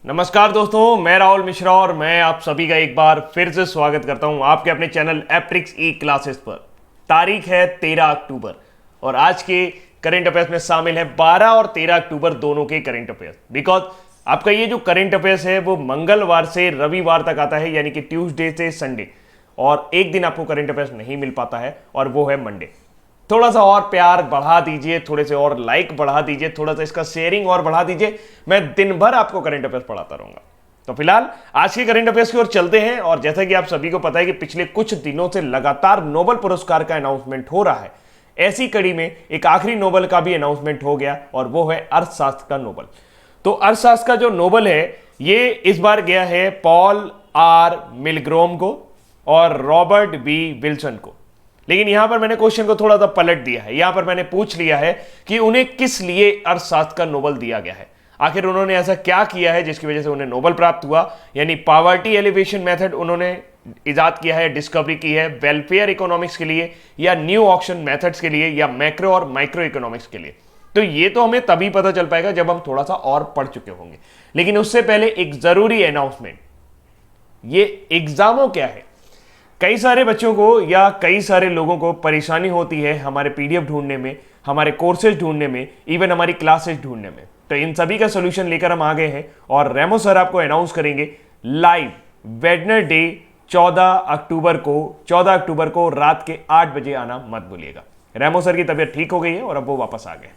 नमस्कार दोस्तों, मैं राहुल मिश्रा और मैं आप सभी का एक बार फिर से स्वागत करता हूं आपके अपने चैनल एप्रिक्स ई क्लासेस पर। तारीख है 13 अक्टूबर और आज के करंट अफेयर्स में शामिल है 12 और 13 अक्टूबर दोनों के करंट अफेयर्स। बिकॉज आपका ये जो करंट अफेयर्स है वो मंगलवार से रविवार तक आता है, यानी कि ट्यूसडे से संडे, और एक दिन आपको करंट अफेयर्स नहीं मिल पाता है और वो है मंडे। थोड़ा सा और प्यार बढ़ा दीजिए, थोड़े से और लाइक बढ़ा दीजिए, थोड़ा सा इसका शेयरिंग और बढ़ा दीजिए, मैं दिन भर आपको करंट अफेयर्स पढ़ाता रहूंगा। तो फिलहाल आज के करंट अफेयर्स की ओर चलते हैं। और जैसा कि आप सभी को पता है कि पिछले कुछ दिनों से लगातार नोबेल पुरस्कार का अनाउंसमेंट हो रहा है। ऐसी कड़ी में एक आखिरी नोबेल का भी अनाउंसमेंट हो गया और वो है अर्थशास्त्र का नोबेल। तो अर्थशास्त्र का जो नोबेल है ये इस बार गया है पॉल आर मिलग्रोम को और रॉबर्ट बी विल्सन को। लेकिन यहां पर मैंने क्वेश्चन को थोड़ा सा पलट दिया है। यहां पर मैंने पूछ लिया है कि उन्हें किस लिए अर्थशास्त्र का नोबेल दिया गया है, आखिर उन्होंने ऐसा क्या किया है जिसकी वजह से उन्हें नोबेल प्राप्त हुआ। यानी पॉवर्टी एलिवेशन मेथड उन्होंने इजाद किया है, डिस्कवरी की है, वेलफेयर इकोनॉमिक्स के लिए, या न्यू ऑक्शन मेथड्स के लिए, या मैक्रो और माइक्रो इकोनॉमिक्स के लिए। तो ये तो हमें तभी पता चल पाएगा जब हम थोड़ा सा और पढ़ चुके होंगे। लेकिन उससे पहले एक जरूरी अनाउंसमेंट, ये एग्जामों क्या है। कई सारे बच्चों को या कई सारे लोगों को परेशानी होती है हमारे पीडीएफ ढूंढने में, हमारे कोर्सेज ढूंढने में, इवन हमारी क्लासेज ढूंढने में। तो इन सभी का सोल्यूशन लेकर हम आ गए हैं और रेमो सर आपको अनाउंस करेंगे लाइव वेडनेसडे 14 अक्टूबर को रात के 8 बजे आना मत भूलिएगा। रेमो सर की तबीयत ठीक हो गई है और अब वो वापस आ गए।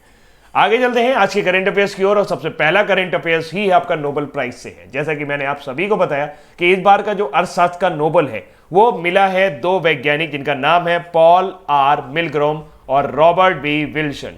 आगे चलते हैं आज के करंट अफेयर्स की ओर और सबसे पहला करंट अफेयर्स ही आपका नोबेल प्राइज से है। जैसा कि मैंने आप सभी को बताया कि इस बार का जो अर्थशास्त्र का नोबेल है वो मिला है दो वैज्ञानिक जिनका नाम है पॉल आर मिलग्रोम और रॉबर्ट बी विल्सन।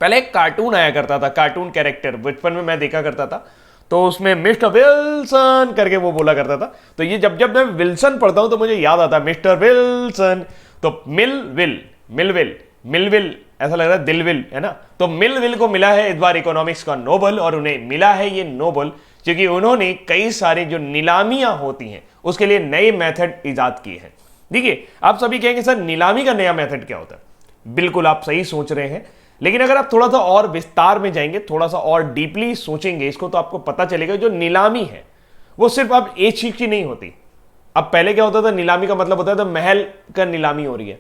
पहले एक कार्टून आया करता था, कार्टून कैरेक्टर बचपन में मैं देखा करता था, तो उसमें मिस्टर विल्सन करके वो बोला करता था। तो ये जब जब मैं विल्सन पढ़ता हूं तो मुझे याद आता है मिस्टर विल्सन। तो मिलविल ऐसा लग रहा है दिलविल, है ना। तो मिलविल को मिला है इस बार इकोनॉमिक्स का नोबेल और उन्हें मिला है ये नोबेल क्योंकि उन्होंने कई सारे जो नीलामियां होती हैं उसके लिए नए मेथड इजाद किए हैं। देखिए, आप सभी कहेंगे सर नीलामी का नया मेथड क्या होता है। बिल्कुल आप सही सोच रहे हैं, लेकिन अगर आप थोड़ा सा और विस्तार में जाएंगे, थोड़ा सा और डीपली सोचेंगे इसको, तो आपको पता चलेगा जो नीलामी है वो सिर्फ अब एक चीज की नहीं होती। अब पहले क्या होता था, नीलामी का मतलब होता था महल का नीलामी हो रही है,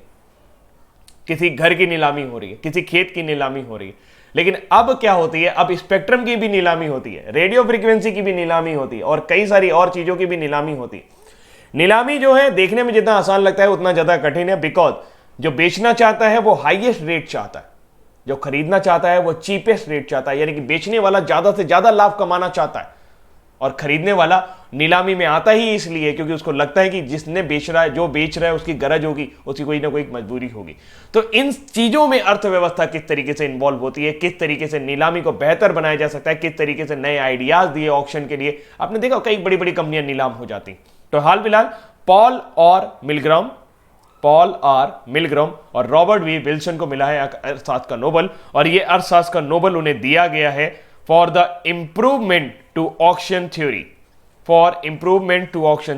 किसी घर की नीलामी हो रही है, किसी खेत की नीलामी हो रही है। लेकिन अब क्या होती है, अब स्पेक्ट्रम की भी नीलामी होती है, रेडियो फ्रीक्वेंसी की भी नीलामी होती है और कई सारी और चीजों की भी नीलामी होती है। नीलामी जो है देखने में जितना आसान लगता है उतना ज्यादा कठिन है। बिकॉज जो बेचना चाहता है वो हाईएस्ट रेट चाहता है, जो खरीदना चाहता है वो चीपेस्ट रेट चाहता है। यानी कि बेचने वाला ज्यादा से ज्यादा लाभ कमाना चाहता है और खरीदने वाला नीलामी में आता ही इसलिए क्योंकि उसको लगता है कि जिसने बेच रहा है, जो बेच रहा है, उसकी गरज होगी, उसकी कोई ना कोई मजबूरी होगी। तो इन चीजों में अर्थव्यवस्था किस तरीके से इन्वॉल्व होती है, किस तरीके से नीलामी को बेहतर बनाया जा सकता है, किस तरीके से नए आइडियाज दिए ऑक्शन के लिए। आपने देखा कई बड़ी बड़ी कंपनियां नीलाम हो जाती। तो हाल फिलहाल पॉल आर मिलग्राम और रॉबर्ट वी विल्सन को मिला है अर्थशास्त्र का नोबेल और ये अर्थशास्त्र का नोबेल उन्हें दिया गया है for improvement to auction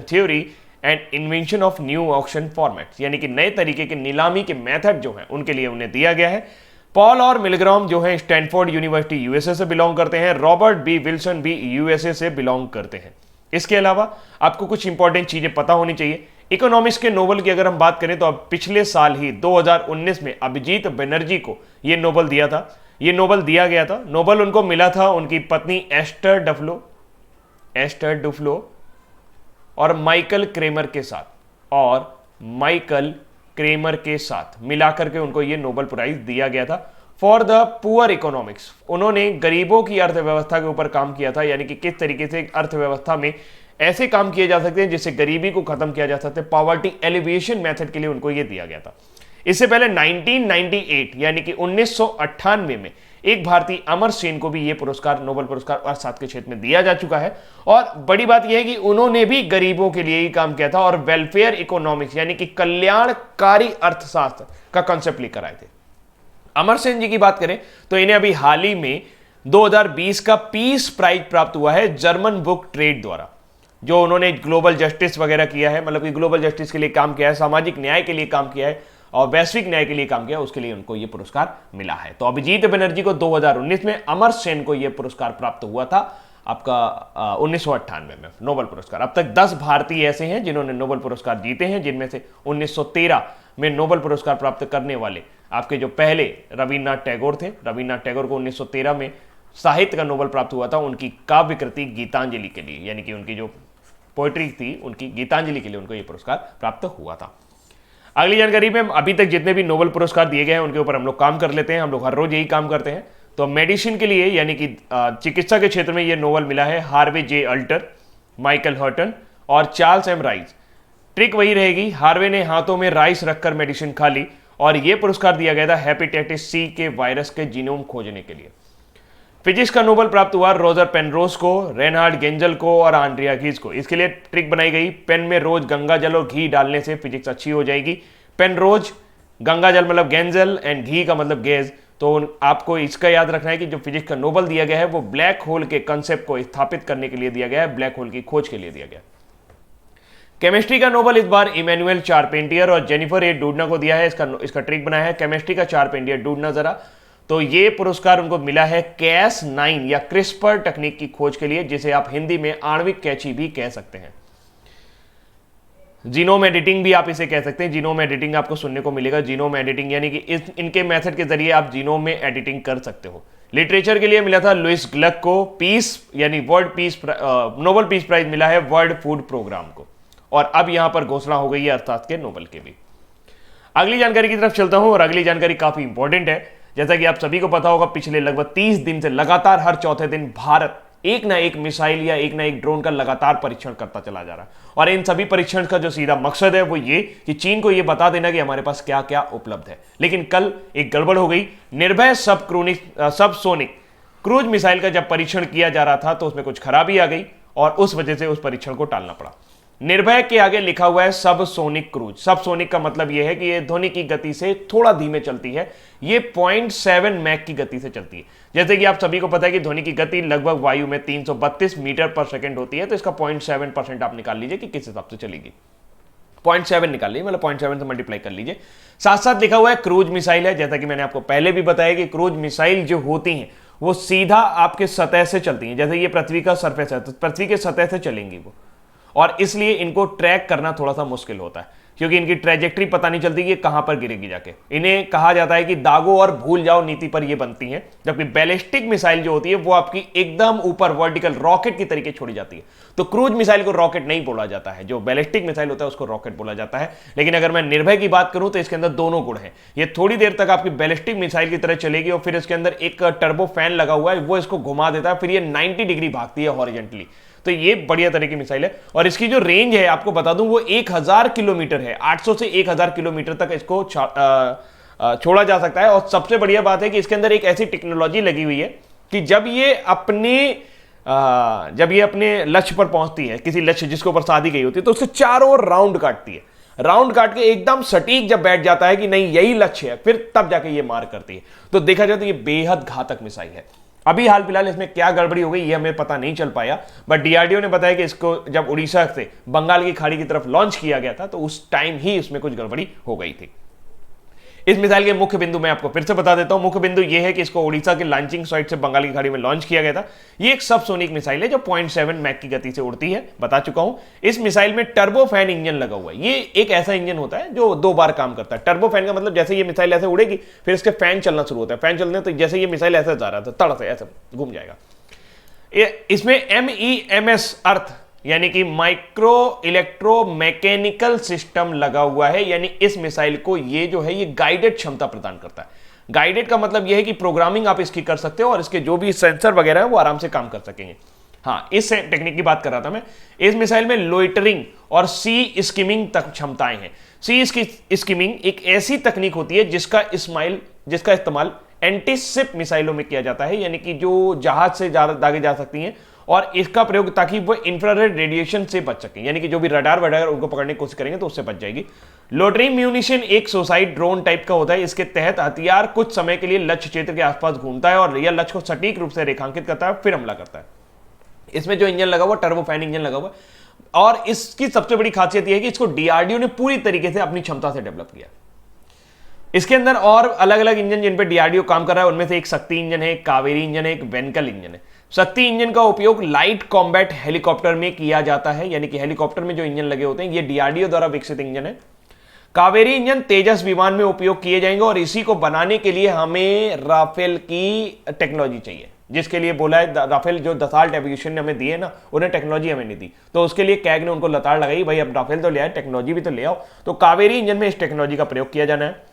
theory and invention of new auction formats. यानी कि नए तरीके के नीलामी के मेथड जो हैं उनके लिए उन्हें दिया गया है। पॉल और मिलग्राम जो है स्टैनफोर्ड यूनिवर्सिटी यूएसए से बिलोंग करते हैं, रॉबर्ट बी विल्सन भी यूएसए से बिलोंग करते हैं। इसके अलावा आपको कुछ इंपॉर्टेंट चीजें पता होनी चाहिए। इकोनॉमिक्स के नोबेल की अगर हम बात करें तो अब पिछले साल ही 2019 में अभिजीत बनर्जी को यह नोबेल दिया था, ये नोबेल दिया गया था। नोबेल उनको मिला था उनकी पत्नी एस्टर डुफ्लो और माइकल क्रेमर के साथ मिलाकर के उनको ये नोबेल प्राइज दिया गया था फॉर द पुअर इकोनॉमिक्स। उन्होंने गरीबों की अर्थव्यवस्था के ऊपर काम किया था, यानी कि किस तरीके से अर्थव्यवस्था में ऐसे काम किए जा सकते हैं जिससे गरीबी को खत्म किया जा सकता है। पॉवर्टी एलिवेशन मेथड के लिए उनको यह दिया गया था। इससे पहले 1998 यानी कि 1998 में एक भारतीय अमर सेन को भी यह पुरस्कार, नोबेल पुरस्कार अर्थशास्त्र के क्षेत्र में दिया जा चुका है। और बड़ी बात यह है कि उन्होंने भी गरीबों के लिए ही काम किया था और वेलफेयर इकोनॉमिक्स यानी कि कल्याणकारी अर्थशास्त्र का कंसेप्ट लेकर आए थे। अमर सेन जी की बात करें तो इन्हें अभी हाल ही में 2020 का पीस प्राइज प्राप्त हुआ है जर्मन बुक ट्रेड द्वारा, जो उन्होंने ग्लोबल जस्टिस वगैरह किया है, मतलब कि ग्लोबल जस्टिस के लिए काम किया है, सामाजिक न्याय के लिए काम किया है और वैश्विक न्याय के लिए काम किया, उसके लिए उनको यह पुरस्कार मिला है। तो अभिजीत बनर्जी को 2019 में, अमर सेन को यह पुरस्कार प्राप्त हुआ था आपका 1998 में नोबेल पुरस्कार। अब तक 10 भारतीय ऐसे हैं जिन्होंने नोबेल पुरस्कार जीते हैं, जिनमें से 1913 में नोबेल पुरस्कार प्राप्त करने वाले आपके जो पहले रविन्द्रनाथ टैगोर थे। रविन्द्रनाथ टैगोर को 1913 में साहित्य का नोबेल प्राप्त हुआ था उनकी काव्य कृति गीतांजलि के लिए, यानी कि उनकी जो पोइट्री थी उनकी गीतांजलि के लिए उनको ये पुरस्कार प्राप्त हुआ था। अगली जानकारी में अभी तक जितने भी नोबेल पुरस्कार दिए गए हैं उनके ऊपर हम लोग काम कर लेते हैं। हम लोग हर रोज यही काम करते हैं। तो मेडिसिन के लिए यानी कि चिकित्सा के क्षेत्र में ये नोबेल मिला है हार्वे जे अल्टर, माइकल हर्टन और चार्ल्स एम राइस। ट्रिक वही रहेगी, हार्वे ने हाथों में राइस रखकर मेडिसिन खा ली और यह पुरस्कार दिया गया था हेपेटाइटिस सी के वायरस के जीनोम खोजने के लिए। फिजिक्स का नोबेल प्राप्त हुआ रोजर पेनरोज को, रेनहार्ड गेंजल को और आंड्रिया गीज को। इसके लिए ट्रिक बनाई गई, पेन में रोज गंगा जल और घी डालने से फिजिक्स अच्छी हो जाएगी। पेनरोज, गंगा जल मतलब गेंजल एंड घी का मतलब गेज। तो आपको इसका याद रखना है कि जो फिजिक्स का नोबेल दिया गया है वो ब्लैक होल के कंसेप्ट को स्थापित करने के लिए दिया गया है, ब्लैक होल की खोज के लिए दिया गया। केमिस्ट्री का नोबेल इस बार इमैनुअल चारपेंटियर और जेनिफर ए डूडना को दिया है। इसका ट्रिक बनाया है केमिस्ट्री का चारपेंटियर डूडना जरा। तो ये पुरस्कार उनको मिला है Cas9 या क्रिस्पर तकनीक की खोज के लिए, जिसे आप हिंदी में आणविक कैंची भी कह सकते हैं। जीनोम एडिटिंग भी आप इसे कह सकते हैं। जीनोम एडिटिंग आपको सुनने को मिलेगा। जीनोम एडिटिंग यानी कि इनके मेथड के जरिए आप जीनोम में एडिटिंग कर सकते हो। लिटरेचर के लिए मिला था लुइस ग्लक को। पीस यानी world peace Nobel peace prize मिला है वर्ल्ड फूड प्रोग्राम को। और अब यहां पर घोषणा हो गई है अर्थात के नोबेल के भी। अगली जानकारी की तरफ चलता हूं और अगली जानकारी काफी इंपॉर्टेंट है। जैसा कि आप सभी को पता होगा, पिछले लगभग 30 दिन से लगातार हर चौथे दिन भारत एक ना एक मिसाइल या एक ना एक ड्रोन का लगातार परीक्षण करता चला जा रहा है। और इन सभी परीक्षण का जो सीधा मकसद है वो ये कि चीन को ये बता देना कि हमारे पास क्या क्या उपलब्ध है। लेकिन कल एक गड़बड़ हो गई। निर्भय सबसोनिक क्रूज मिसाइल का जब परीक्षण किया जा रहा था तो उसमें कुछ खराबी आ गई और उस वजह से उस परीक्षण को टालना पड़ा। निर्भय के आगे लिखा हुआ है सबसोनिक क्रूज। सबसोनिक का मतलब यह है कि यह ध्वनि की गति से थोड़ा धीमे चलती है। यह 0.7 मैक की गति से चलती है। जैसे कि आप सभी को पता है कि ध्वनि की गति लगभग वायु में 332 मीटर पर सेकंड होती है। तो इसका 0.7% आप निकाल लीजिए कि किस हिसाब से चलेगी। 0.7 निकाल लीजिए, मतलब 0.7 से मल्टीप्लाई कर लीजिए। साथ साथ लिखा हुआ है क्रूज मिसाइल है। जैसा कि मैंने आपको पहले भी बताया कि क्रूज मिसाइल जो होती हैं वो सीधा आपके सतह से चलती हैं। जैसे ये पृथ्वी का सरफेस है तो पृथ्वी के सतह से चलेंगी वो, और इसलिए इनको ट्रैक करना थोड़ा सा मुश्किल होता है क्योंकि इनकी ट्रेजेक्ट्री पता नहीं चलती कि कहां पर गिरेगी जाके। इन्हें कहा जाता है कि दागो और भूल जाओ नीति पर ये बनती हैं। जबकि बैलिस्टिक मिसाइल जो होती है वो आपकी एकदम ऊपर वर्टिकल रॉकेट की तरीके छोड़ी जाती है। तो क्रूज मिसाइल को रॉकेट नहीं बोला जाता है, जो बैलिस्टिक मिसाइल होता है उसको रॉकेट बोला जाता है। लेकिन अगर मैं निर्भय की बात करूं तो इसके अंदर दोनों गुण हैं। ये थोड़ी देर तक आपकी बैलिस्टिक मिसाइल की तरह चलेगी और फिर इसके अंदर एक टर्बो फैन लगा हुआ है, वो इसको घुमा देता है, फिर ये 90 डिग्री भागती है हॉरिजॉन्टली। तो ये बढ़िया तरह की मिसाइल है और इसकी जो रेंज है आपको बता दूं वो 1000 किलोमीटर है। 800 से 1000 किलोमीटर तक इसको छोड़ा जा सकता है। और सबसे बढ़िया बात है कि इसके अंदर एक ऐसी टेक्नोलॉजी लगी हुई है कि जब ये अपने लक्ष्य पर पहुंचती है, किसी लक्ष्य जिसके ऊपर साधी गई होती है, तो उसके चारों ओर राउंड काटती है। राउंड काट के एकदम सटीक जब बैठ जाता है कि नहीं यही लक्ष्य है, फिर तब जाके ये मार करती है। तो देखा जाए तो ये बेहद घातक मिसाइल है। अभी हाल फिलहाल इसमें क्या गड़बड़ी हो गई ये हमें पता नहीं चल पाया, बट डीआरडीओ ने बताया कि इसको जब उड़ीसा से बंगाल की खाड़ी की तरफ लॉन्च किया गया था तो उस टाइम ही इसमें कुछ गड़बड़ी हो गई थी। इस मिसाइल के मुख्य बिंदु मैं आपको फिर से बता देता हूं। मुख्य बिंदु यह है कि इसको उड़ीसा के लॉन्चिंग साइट से बंगाल की खाड़ी में लॉन्च किया गया था। ये एक सबसोनिक मिसाइल है जो 0.7 मैक की गति से उड़ती है, बता चुका हूं। इस मिसाइल में टर्बो फैन इंजन लगा हुआ है। ये एक ऐसा इंजन होता है जो 2 बार काम करता है। टर्बो फैन का मतलब जैसे ये मिसाइल ऐसे उड़ेगी फिर इसके फैन चलना शुरू होता है। फैन चलने तो जैसे ये मिसाइल ऐसे जा रहा था तड़ से ऐसे घूम जाएगा। इसमें MEMS अर्थ यानी कि माइक्रो इलेक्ट्रोमैकेनिकल सिस्टम लगा हुआ है। यानी इस मिसाइल को ये जो है ये गाइडेड क्षमता प्रदान करता है। गाइडेड का मतलब यह है कि प्रोग्रामिंग आप इसकी कर सकते हो और इसके जो भी सेंसर वगैरह है वो आराम से काम कर सकेंगे। हाँ, इस टेक्निक की बात कर रहा था मैं। इस मिसाइल में लोइटरिंग और सी स्किमिंग तक क्षमताएं हैं। सी स्किमिंग एक ऐसी तकनीक होती है जिसका इस्तेमाल एंटी-शिप मिसाइलों में किया जाता है, यानी कि जो जहाज से दागे जा सकती हैं, और इसका प्रयोग ताकि वो इंफ्रारेड रेडिएशन से बच सके, यानी कि जो भी रडार वडार उनको पकड़ने की कोशिश करेंगे तो उससे बच जाएगी। लोटरिंग म्यूनिशन एक सुसाइड ड्रोन टाइप का होता है। इसके तहत हथियार कुछ समय के लिए लक्ष्य क्षेत्र के आसपास घूमता है और यह लक्ष्य को सटीक रूप से रेखांकित करता है फिर हमला करता है। इसमें जो इंजन लगा हुआ टर्बोफैन इंजन लगा हुआ, और इसकी सबसे बड़ी खासियत यह है कि इसको डीआरडीओ ने पूरी तरीके से अपनी क्षमता से डेवलप किया। इसके अंदर और अलग अलग इंजन जिन पे डीआरडीओ काम कर रहा है उनमें से एक शक्ति इंजन है, एक कावेरी इंजन है, एक वेनकल इंजन है। शक्ति इंजन का उपयोग लाइट कॉम्बैट हेलीकॉप्टर में किया जाता है, यानी कि हेलीकॉप्टर में जो इंजन लगे होते हैं ये डीआरडीओ द्वारा विकसित इंजन है। कावेरी इंजन तेजस विमान में उपयोग किए जाएंगे और इसी को बनाने के लिए हमें राफेल की टेक्नोलॉजी चाहिए, जिसके लिए बोला है राफेल जो दसाल्ट एविएशन ने हमें दिए ना, उन्हें टेक्नोलॉजी हमें नहीं दी, तो उसके लिए कैग ने उनको लताड़ लगाई, भाई अब राफेल तो ले आए, टेक्नोलॉजी भी तो ले आओ। तो कावेरी इंजन में इस टेक्नोलॉजी का प्रयोग किया जाना है।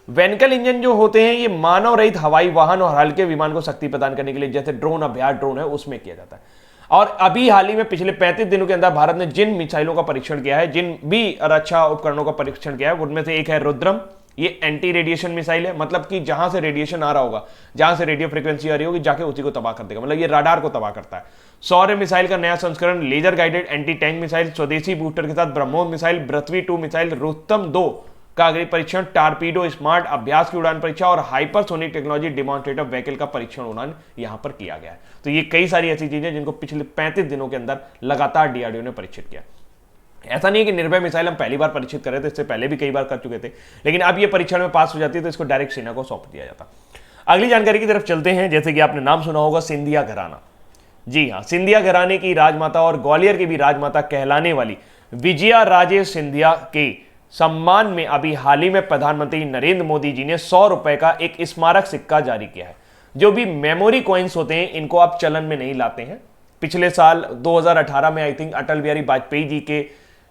वेनिकल इंजन जो होते हैं ये मानव रहित हवाई वाहन और हल्के विमान को शक्ति प्रदान करने के लिए, जैसे ड्रोन, अभ्यास ड्रोन है, उसमें किया जाता है। और अभी हाल ही में पिछले 35 दिनों के अंदर भारत ने जिन मिसाइलों का परीक्षण किया है, जिन भी रक्षा उपकरणों का परीक्षण किया है, उनमें से एक है रुद्रम। ये एंटी रेडिएशन मिसाइल है, मतलब कि जहां से रेडिएशन आ रहा होगा, जहां से रेडियो फ्रीक्वेंसी आ रही होगी, जाके उसी को तबाह कर देगा, मतलब ये राडार को तबाह करता है। सौर्य मिसाइल का नया संस्करण, laser guided anti tank missile, स्वदेशी बूस्टर के साथ ब्रह्मोस मिसाइल, पृथ्वी 2 मिसाइल, रुस्तम 2 का अग्नि परीक्षण, टारपीडो, स्मार्ट अभ्यास की उड़ान परीक्षा और हाइपरसोनिक टेक्नोलॉजी डेमोन्स्ट्रेटर व्हीकल का परीक्षण उड़ान यहां पर किया गया है। तो ये कई सारी ऐसी चीजें जिनको पिछले 35 दिनों के अंदर लगातार डीआरडीओ ने परीक्षित किया। ऐसा नहीं है कि निर्भय मिसाइल हम पहली बार परीक्षित कर रहे थे, इससे पहले भी कई बार कर चुके थे, लेकिन अब ये परीक्षण में पास हो जाती है तो इसको डायरेक्ट सेना को सौंप दिया जाता। अगली जानकारी की तरफ चलते हैं। जैसे कि आपने नाम सुना होगा सिंधिया घराना। जी हाँ, सिंधिया घराने की राजमाता और ग्वालियर की भी राजमाता कहलाने वाली विजया राजे सिंधिया के सम्मान में अभी हाल ही में प्रधानमंत्री नरेंद्र मोदी जी ने 100 रुपए का एक स्मारक सिक्का जारी किया है। जो भी मेमोरी कॉइन्स होते हैं इनको आप चलन में नहीं लाते हैं। पिछले साल 2018 में आई थिंक अटल बिहारी वाजपेयी जी के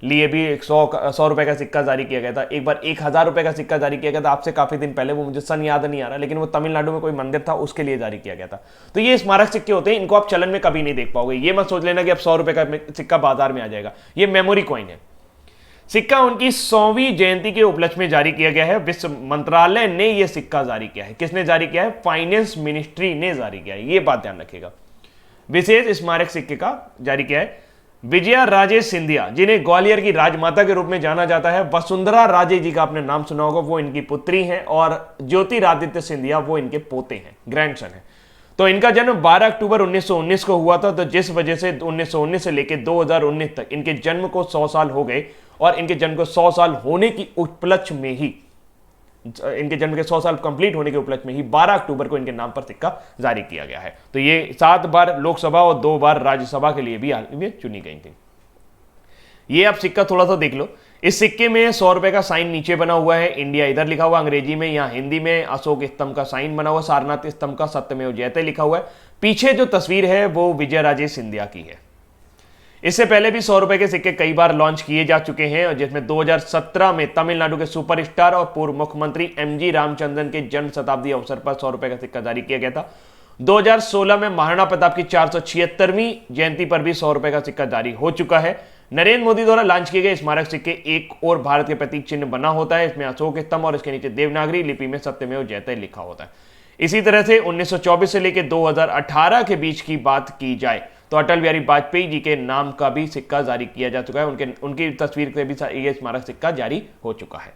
लिए भी 100 रुपए का सिक्का जारी किया गया था। एक बार 1000 रुपए का सिक्का जारी किया गया था आपसे काफी दिन पहले, वो मुझे सन याद नहीं आ रहा, लेकिन वो तमिलनाडु में कोई मंदिर था उसके लिए जारी किया गया था। तो ये स्मारक सिक्के होते हैं, इनको आप चलन में कभी नहीं देख पाओगे। ये मत सोच लेना कि अब 100 रुपए का सिक्का बाजार में आ जाएगा, ये मेमोरी कॉइन है। सिक्का उनकी 100वीं जयंती के उपलक्ष्य में जारी किया गया है। वित्त मंत्रालय ने यह सिक्का जारी किया है। किसने जारी किया है? फाइनेंस मिनिस्ट्री ने जारी किया है, यह बात ध्यान रखिएगा। विशेष स्मारक सिक्के का जारी किया है विजया राजे सिंधिया, जिन्हें ग्वालियर की राजमाता के रूप में जाना जाता है। वसुंधरा राजे जी का आपने नाम सुना होगा, वो इनकी पुत्री हैं, और ज्योतिरादित्य सिंधिया वो इनके पोते हैं, ग्रैंडसन है। तो इनका जन्म 12 अक्टूबर 1919 को हुआ था। तो जिस वजह से 1919 से लेकर 2019 तक इनके जन्म को 100 साल हो गए, और इनके जन्म को 100 साल होने की उपलक्ष्य में ही, इनके जन्म के 100 साल कंप्लीट होने के उपलक्ष्य में ही 12 अक्टूबर को इनके नाम पर सिक्का जारी किया गया है। तो ये 7 बार लोकसभा और 2 बार राज्यसभा के लिए भी हाल में चुनी गई थी। ये आप सिक्का थोड़ा सा देख लो। इस सिक्के में 100 रुपए का साइन नीचे बना हुआ है, इंडिया इधर लिखा हुआ अंग्रेजी में, यहाँ हिंदी में अशोक स्तंभ का साइन बना हुआ, सारनाथ स्तंभ का सत्यमेव जयते लिखा हुआ है। पीछे जो तस्वीर है वो विजय राजे सिंधिया की है। इससे पहले भी 100 रुपए के सिक्के कई बार लॉन्च किए जा चुके हैं, और जिसमें 2017 में तमिलनाडु के सुपरस्टार और पूर्व मुख्यमंत्री एमजी रामचंद्रन के जन्म शताब्दी अवसर पर 100 रुपए का सिक्का जारी किया गया था। 2016 में महाराणा प्रताप की 476वीं जयंती पर भी 100 रुपए का सिक्का जारी हो चुका है। नरेंद्र मोदी द्वारा लॉन्च किए गए स्मारक सिक्के एक और भारत के प्रतीक चिन्ह बना होता है। इसमें अशोक स्तंभ और इसके नीचे देवनागरी लिपि में सत्यमेव जयते लिखा होता है। इसी तरह से 1924 से लेकर 2018 के बीच की बात की जाए तो अटल बिहारी वाजपेयी जी के नाम का भी सिक्का जारी किया जा चुका है। उनकी तस्वीर से भी ये स्मारक सिक्का जारी हो चुका है।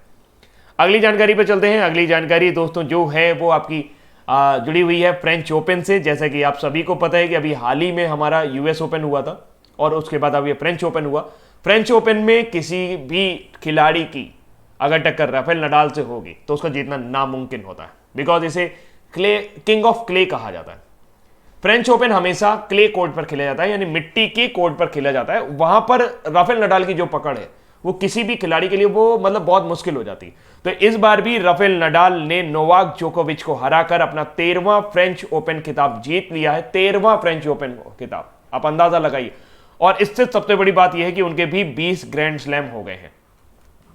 अगली जानकारी पर चलते हैं। अगली जानकारी दोस्तों जो है वो आपकी जुड़ी हुई है फ्रेंच ओपन से। जैसा कि आप सभी को पता है कि अभी हाल ही में हमारा यूएस ओपन हुआ था, और उसके बाद अब ये फ्रेंच ओपन हुआ। फ्रेंच ओपन में किसी भी खिलाड़ी की अगर टक्कर राफेल नडाल से होगी तो उसका जीतना नामुमकिन होता है, बिकॉज इसे क्ले किंग ऑफ क्ले कहा जाता है। फ्रेंच ओपन हमेशा क्ले कोर्ट पर खेला जाता है, यानी मिट्टी के कोर्ट पर खेला जाता है। वहां पर राफेल नडाल की जो पकड़ है वो किसी भी खिलाड़ी के लिए वो मतलब बहुत मुश्किल हो जाती है। तो इस बार भी राफेल नडाल ने नोवाक जोकोविच को हराकर अपना 13वां फ्रेंच ओपन खिताब जीत लिया है। 13वां फ्रेंच ओपन खिताब, आप अंदाजा लगाइए। और इससे सबसे बड़ी बात यह है कि उनके भी 20 ग्रैंड स्लैम हो गए हैं।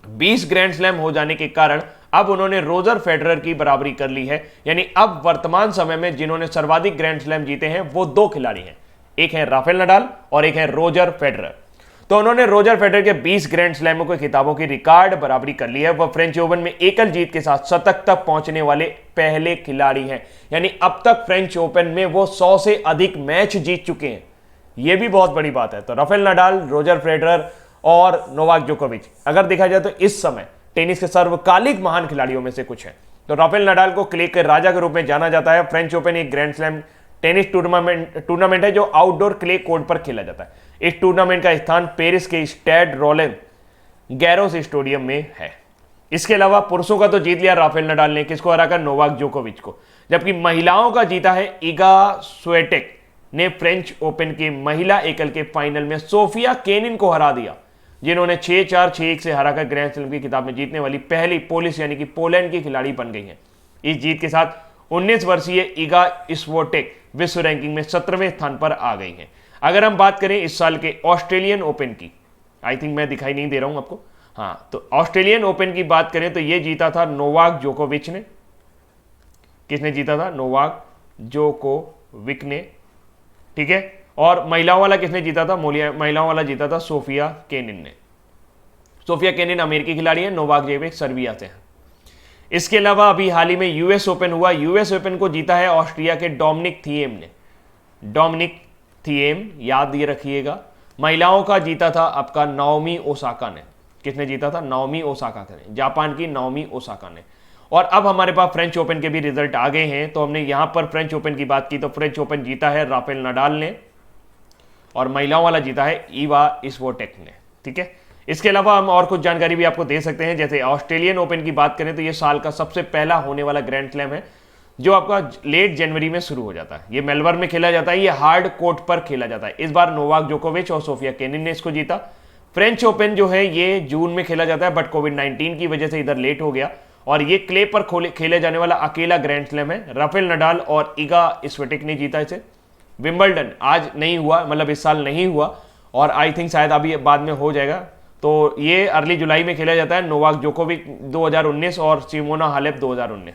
20 ग्रैंड स्लैम हो जाने के कारण अब उन्होंने रोजर फेडरर की बराबरी कर ली है। यानी अब वर्तमान समय में जिन्होंने सर्वाधिक ग्रैंड स्लैम जीते हैं वो 2 खिलाड़ी हैं, एक है राफेल नडाल और एक है रोजर फेडरर। तो उन्होंने रोजर फेडरर के 20 ग्रैंड स्लैमों के खिताबों की रिकॉर्ड बराबरी कर ली है। वह फ्रेंच ओपन में एकल जीत के साथ शतक तक पहुंचने वाले पहले खिलाड़ी हैं। यानी अब तक फ्रेंच ओपन में वो 100 से अधिक मैच जीत चुके हैं। यह भी बहुत बड़ी बात है। तो राफेल नडाल, रोजर फेडरर और नोवाक जोकोविच अगर देखा जाए तो इस समय टेनिस के सर्वकालिक महान खिलाड़ियों में से कुछ हैं। तो राफेल नडाल को क्ले के राजा के रूप में जाना जाता है। फ्रेंच ओपन एक ग्रैंड स्लैम टेनिस टूर्नामेंट है जो आउटडोर क्ले कोर्ट पर खेला जाता है। इस टूर्नामेंट का स्थान पेरिस के स्टैड रोलेन गैरोस स्टेडियम में है। इसके अलावा पुरुषों का तो जीत लिया राफेल नडाल ने, किसको हराकर? नोवाक जोकोविच को। जबकि महिलाओं का जीता है इगा स्वेटेक ने फ्रेंच ओपन के महिला एकल के फाइनल में सोफिया केनिन को हरा दिया, जिन्होंने 6-4, 6-1 से हराकर ग्रैंड स्लैम की खिताब में जीतने वाली पहली पोलिश यानी कि पोलैंड की खिलाड़ी बन गई हैं। इस जीत के साथ 19 वर्षीय इगा स्विएटेक विश्व रैंकिंग में 17वें स्थान पर आ गई हैं। अगर हम बात करें इस साल के ऑस्ट्रेलियन ओपन की, आई थिंक मैं दिखाई नहीं दे रहा हूं आपको, हाँ, तो ऑस्ट्रेलियन ओपन की बात करें तो ये जीता था नोवाक जोकोविच ने। किसने जीता था? नोवाक जोकोविक ने, ठीक है। और महिलाओं वाला किसने जीता था? महिलाओं वाला जीता था सोफिया केनिन ने। सोफिया केनिन अमेरिकी खिलाड़ी है, नोवाक जोकोविच सर्बिया से है। इसके अलावा अभी हाल ही में यूएस ओपन हुआ। यूएस ओपन को जीता है ऑस्ट्रिया के डोमिनिक थिएम ने। डोमिनिक थिएम, याद ये रखिएगा। महिलाओं का जीता था आपका नाओमी ओसाका ने। किसने जीता था? नाओमी ओसाका ने, जापान की नाओमी ओसाका ने। और अब हमारे पास फ्रेंच ओपन के भी रिजल्ट आ गए हैं। तो हमने यहां पर फ्रेंच ओपन की बात की तो फ्रेंच ओपन जीता है राफेल नडाल ने और महिलाओं वाला जीता है इवा स्विएटेक ने, ठीक है। इसके अलावा हम और कुछ जानकारी भी आपको दे सकते हैं। जैसे ऑस्ट्रेलियन ओपन की बात करें तो ये साल का सबसे पहला होने वाला ग्रैंड स्लैम है जो आपका लेट जनवरी में शुरू हो जाता है। ये मेलबर्न में खेला जाता है, ये हार्ड कोर्ट पर खेला जाता है। इस बार नोवाक जोकोविच और सोफिया केनिन ने इसको जीता। फ्रेंच ओपन जो है ये जून में खेला जाता है, बट कोविड-19 की वजह से इधर लेट हो गया और ये क्ले पर खेले जाने वाला अकेला ग्रैंड स्लैम है। राफेल नडाल और इगा स्विएटेक ने जीता इसे। विंबलडन आज नहीं हुआ, मतलब इस साल नहीं हुआ और आई थिंक शायद अभी बाद में हो जाएगा। तो ये अर्ली जुलाई में खेला जाता है। नोवाक जोकोविच 2019 और सिमोना हालेप 2019।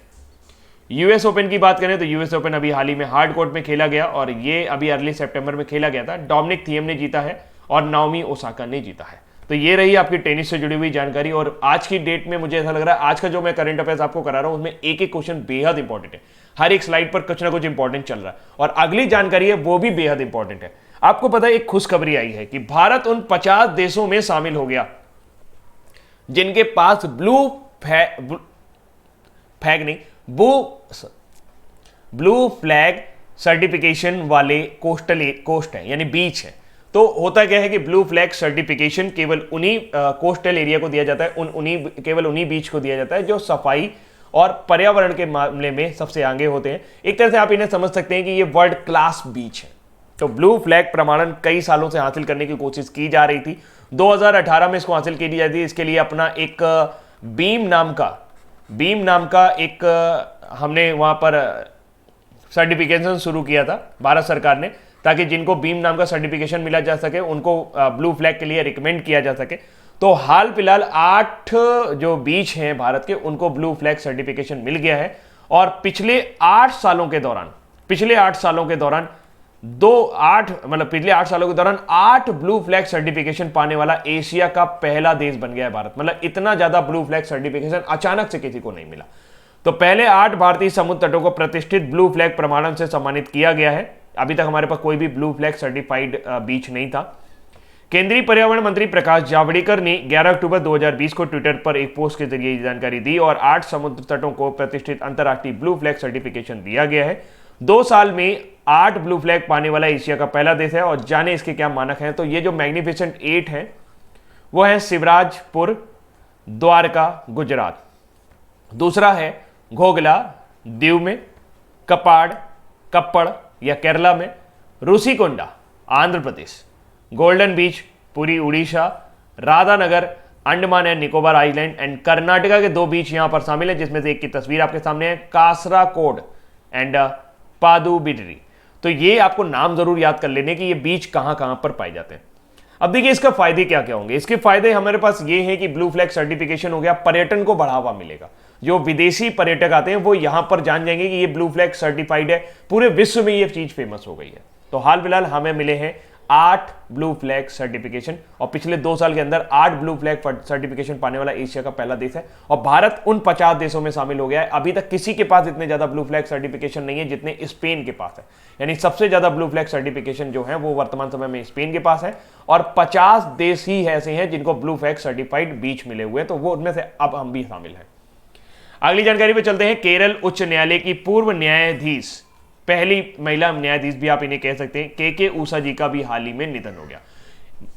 यूएस ओपन की बात करें तो यूएस ओपन अभी हाल ही में हार्ड कोर्ट में खेला गया और ये अभी अर्ली सितंबर में खेला गया था। डोमिनिक थिएम ने जीता है और नाओमी ओसाका ने जीता है। तो ये रही आपकी टेनिस से जुड़ी हुई जानकारी। और आज की डेट में मुझे ऐसा लग रहा है आज का जो मैं करंट अफेयर्स आपको करा रहा हूं उसमें एक एक क्वेश्चन बेहद इंपॉर्टेंट है। हर एक स्लाइड पर कुछ ना कुछ इंपॉर्टेंट चल रहा है और अगली जानकारी है वो भी बेहद इंपॉर्टेंट है। आपको पता है एक खुशखबरी आई है कि भारत उन 50 देशों में शामिल हो गया जिनके पास ब्लू फ्लैग सर्टिफिकेशन वाले कोस्ट है, यानी बीच है। तो होता क्या है कि ब्लू फ्लैग सर्टिफिकेशन केवल उन्हीं कोस्टल एरिया को दिया जाता है, केवल उन्हीं बीच को दिया जाता है जो सफाई और पर्यावरण के मामले में सबसे आगे होते हैं। एक तरह से आप इन्हें समझ सकते हैं कि ये वर्ल्ड क्लास बीच है। तो ब्लू फ्लैग प्रमाणन कई सालों से हासिल करने की कोशिश की जा रही थी। 2018 में इसको हासिल की जाती है। इसके लिए अपना एक बीम नाम का एक हमने वहां पर सर्टिफिकेशन शुरू किया था भारत सरकार ने, ताकि जिनको बीम नाम का सर्टिफिकेशन मिला जा सके उनको ब्लू फ्लैग के लिए रिकमेंड किया जा सके। तो हाल फिलहाल 8 जो बीच हैं भारत के उनको ब्लू फ्लैग सर्टिफिकेशन मिल गया है और पिछले 8 सालों के दौरान 8 ब्लू फ्लैग सर्टिफिकेशन पाने वाला एशिया का पहला देश बन गया है भारत। मतलब इतना ज्यादा ब्लू फ्लैग सर्टिफिकेशन अचानक से किसी को नहीं मिला। तो पहले 8 भारतीय समुद्र तटों को प्रतिष्ठित ब्लू फ्लैग प्रमाणन से सम्मानित किया गया है। अभी तक हमारे पास कोई भी ब्लू फ्लैग सर्टिफाइड बीच नहीं था। केंद्रीय पर्यावरण मंत्री प्रकाश जावड़ेकर ने 11 अक्टूबर 2020 को ट्विटर पर एक पोस्ट के जरिए ये जानकारी दी और 8 समुद्र तटों को प्रतिष्ठित अंतर्राष्ट्रीय ब्लू फ्लैग सर्टिफिकेशन दिया गया है। 2 साल में 8 ब्लू फ्लैग पाने वाला एशिया का पहला देश है। और जाने इसके क्या मानक हैं। तो ये जो मैग्निफिसेंट 8 है वो है शिवराजपुर, द्वारका, गुजरात। दूसरा है घोगला, दीव में, कप्पड़ या केरला में, Rushikonda, Andhra Pradesh, golden beach, Puri, Orissa, Radhanagar, Andaman and Nicobar island and Karnataka के 2 बीच यहां पर शामिल है, जिसमें से एक की तस्वीर आपके सामने है, कासराकोड एंड पादुबिद्री। तो ये आपको नाम जरूर याद कर लेने कि ये बीच कहां पर पाए जाते हैं। अब देखिए इसका फायदे क्या क्या होंगे। इसके फायदे हमारे पास ये हैं कि ब्लू फ्लैग सर्टिफिकेशन हो गया, पर्यटन को बढ़ावा मिलेगा। जो विदेशी पर्यटक आते हैं वो यहां पर जान जाएंगे कि ये ब्लू फ्लैग सर्टिफाइड है, पूरे विश्व में ये चीज फेमस हो गई है। तो हाल फिलहाल हमें मिले हैं 8 ब्लू फ्लैग सर्टिफिकेशन और पिछले 2 साल के अंदर 8 ब्लू फ्लैग सर्टिफिकेशन पाने वाला एशिया का पहला देश है और भारत उन 50 देशों में शामिल हो गया है। अभी तक किसी के पास इतने ज्यादा ब्लू फ्लैग सर्टिफिकेशन नहीं है जितने स्पेन के पास है। यानी सबसे ज्यादा ब्लू फ्लैग सर्टिफिकेशन जो है वो वर्तमान समय में स्पेन के पास है और 50 देश ही ऐसे हैं जिनको ब्लू फ्लैग सर्टिफाइड बीच मिले हुए हैं। तो वो उनमें से अब हम भी शामिल हैं। अगली जानकारी पे चलते हैं। केरल उच्च न्यायालय की पूर्व न्यायाधीश, पहली महिला न्यायाधीश भी आप इन्हें कह सकते हैं, के ऊषा जी का भी हाल ही में निधन हो गया।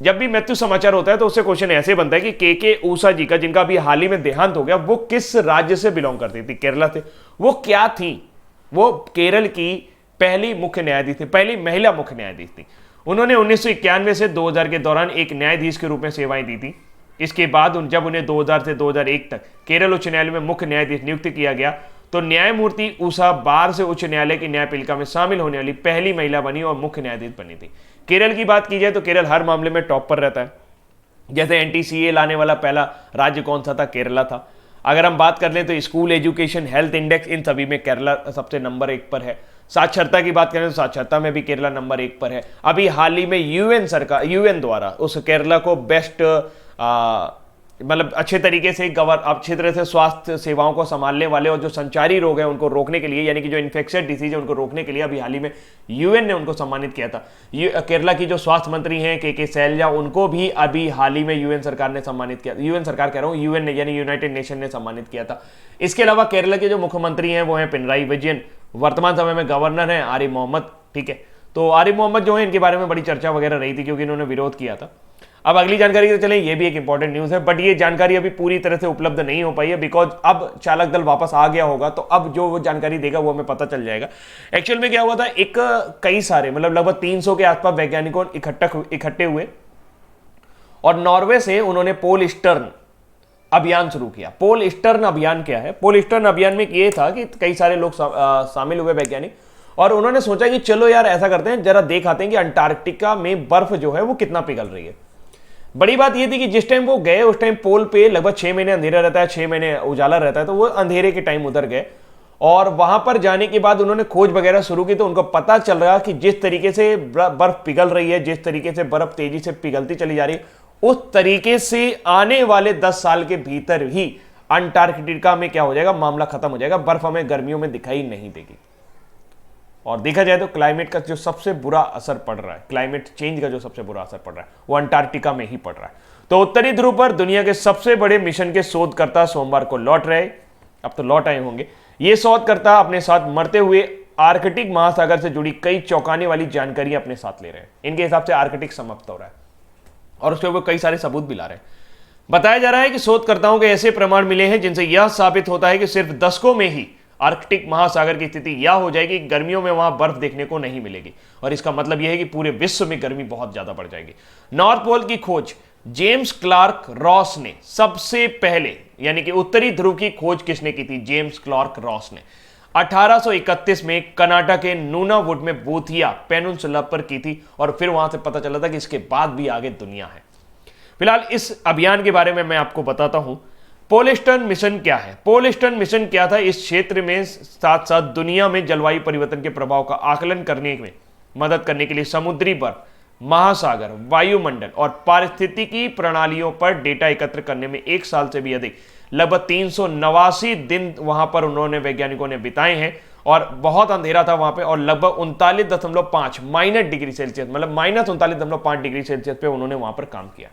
जब भी मृत्यु समाचार होता है तो उससे क्वेश्चन ऐसे बनता है कि के ऊषा जी का, जिनका भी हाल ही में देहांत हो गया, वो किस राज्य से बिलोंग करती थी? केरला से। वो क्या थी? वो केरल की पहली मुख्य न्यायाधीश थी, पहली महिला मुख्य न्यायाधीश थी। उन्होंने 1991 से 2000 के दौरान एक न्यायाधीश के रूप में सेवाएं दी थी। इसके बाद जब उन्हें 2000 से 2001 तक केरल उच्च न्यायालय में मुख्य न्यायाधीश नियुक्त किया गया तो न्यायमूर्ति उषा बार से उच्च न्यायालय की न्यायपालिका में शामिल होने वाली पहली महिला बनी और मुख्य न्यायाधीश बनी थी। केरल की बात की जाए तो केरल हर मामले में टॉप पर रहता है। जैसे एनटीसीए लाने वाला पहला राज्य कौन सा था? केरला था। अगर हम बात कर लें तो स्कूल एजुकेशन, हेल्थ इंडेक्स, इन सभी में केरला सबसे नंबर 1 पर है। साक्षरता की बात करें तो साक्षरता में भी केरला नंबर 1 पर है। अभी हाल ही में यूएन द्वारा उस केरला को बेस्ट मतलब अच्छे तरीके से अच्छी तरह से स्वास्थ्य सेवाओं को संभालने वाले और जो संचारी रोग हैं उनको रोकने के लिए, यानी कि जो इन्फेक्शियस डिसीज है उनको रोकने के लिए अभी हाल ही में यूएन ने उनको सम्मानित किया था। केरला की जो स्वास्थ्य मंत्री हैं के शैलजा, उनको भी अभी हाल ही में यूएन सरकार ने सम्मानित किया। यूएन सरकार कह रहा हूँ, यूएन ने यानी यूनाइटेड नेशन ने सम्मानित किया था। इसके अलावा केरला के जो मुख्यमंत्री हैं वो हैं पिनराई विजयन, वर्तमान समय में गवर्नर हैं आरिफ मोहम्मद। ठीक है, तो आरिफ मोहम्मद जो है इनके बारे में बड़ी चर्चा वगैरह रही थी क्योंकि इन्होंने विरोध किया था। अब अगली जानकारी तो चलें, ये भी एक इंपॉर्टेंट न्यूज़ है, बट ये जानकारी अभी पूरी तरह से उपलब्ध नहीं हो पाई है बिकॉज अब चालक दल वापस आ गया होगा, तो अब जो वो जानकारी देगा वो हमें पता चल जाएगा। एक्चुअल में क्या हुआ था, कई सारे मतलब लगभग 300 के आसपास वैज्ञानिकों इकट्ठे हुए और नॉर्वे से उन्होंने पोल स्टर्न अभियान शुरू किया। पोल स्टर्न अभियान क्या है? पोल स्टर्न अभियान में ये था कि कई सारे लोग शामिल हुए वैज्ञानिक, और उन्होंने सोचा कि चलो यार ऐसा करते हैं, जरा देख आते हैं कि अंटार्कटिका में बर्फ जो है वो कितना पिघल रही है। बड़ी बात यह थी कि जिस टाइम वो गए उस टाइम पोल पे लगभग 6 महीने अंधेरा रहता है, 6 महीने उजाला रहता है, तो वो अंधेरे के टाइम उधर गए और वहां पर जाने के बाद उन्होंने खोज वगैरह शुरू की। तो उनको पता चल रहा कि जिस तरीके से बर्फ पिघल रही है, जिस तरीके से बर्फ तेजी से पिघलती चली जा रही है, उस तरीके से आने वाले 10 साल के भीतर ही अंटार्कटिका में क्या हो जाएगा, मामला खत्म हो जाएगा। बर्फ हमें गर्मियों में दिखाई नहीं देगी। और देखा जाए तो क्लाइमेट का जो सबसे बुरा असर पड़ रहा है, क्लाइमेट चेंज का जो सबसे बुरा असर पड़ रहा है वो अंटार्कटिका में ही पड़ रहा है। तो उत्तरी ध्रुव पर दुनिया के सबसे बड़े मिशन के शोधकर्ता सोमवार को लौट रहे, अब तो लौट आए होंगे। ये शोधकर्ता अपने साथ मरते हुए आर्कटिक महासागर से जुड़ी कई चौंकाने वाली जानकारी अपने साथ ले रहे हैं। इनके हिसाब से आर्कटिक समाप्त हो रहा है और उसके ऊपर कई सारे सबूत भी ला रहे हैं। बताया जा रहा है कि शोधकर्ताओं के ऐसे प्रमाण मिले हैं जिनसे यह साबित होता है कि सिर्फ दशकों में ही आर्कटिक महासागर की स्थिति यह हो जाएगी कि गर्मियों में वहां बर्फ देखने को नहीं मिलेगी, और इसका मतलब यह है कि पूरे विश्व में गर्मी बहुत ज्यादा बढ़ जाएगी। नॉर्थ पोल की खोज जेम्स क्लार्क रॉस ने सबसे पहले, यानी कि उत्तरी ध्रुव की खोज किसने की थी? जेम्स क्लार्क रॉस ने 1831 में कनाडा के नूनावुड में बोथिया पेनिनसुला पर की थी, और फिर वहां से पता चला था कि इसके बाद भी आगे दुनिया है। फिलहाल इस अभियान के बारे में मैं आपको बताता हूं। पोल स्टर्न मिशन क्या है? पोल स्टर्न मिशन क्या था? इस क्षेत्र में साथ साथ दुनिया में जलवायु परिवर्तन के प्रभाव का आकलन करने में मदद करने के लिए समुद्री बर्फ, महासागर, वायुमंडल और पारिस्थितिकी प्रणालियों पर डेटा एकत्र करने में 1 साल से भी अधिक लगभग 389 दिन वहां पर उन्होंने वैज्ञानिकों ने बिताए हैं, और बहुत अंधेरा था वहां पे, और लगभग 39.5 माइनस डिग्री सेल्सियस, मतलब माइनस 39.5 डिग्री सेल्सियस पे उन्होंने वहां पर काम किया।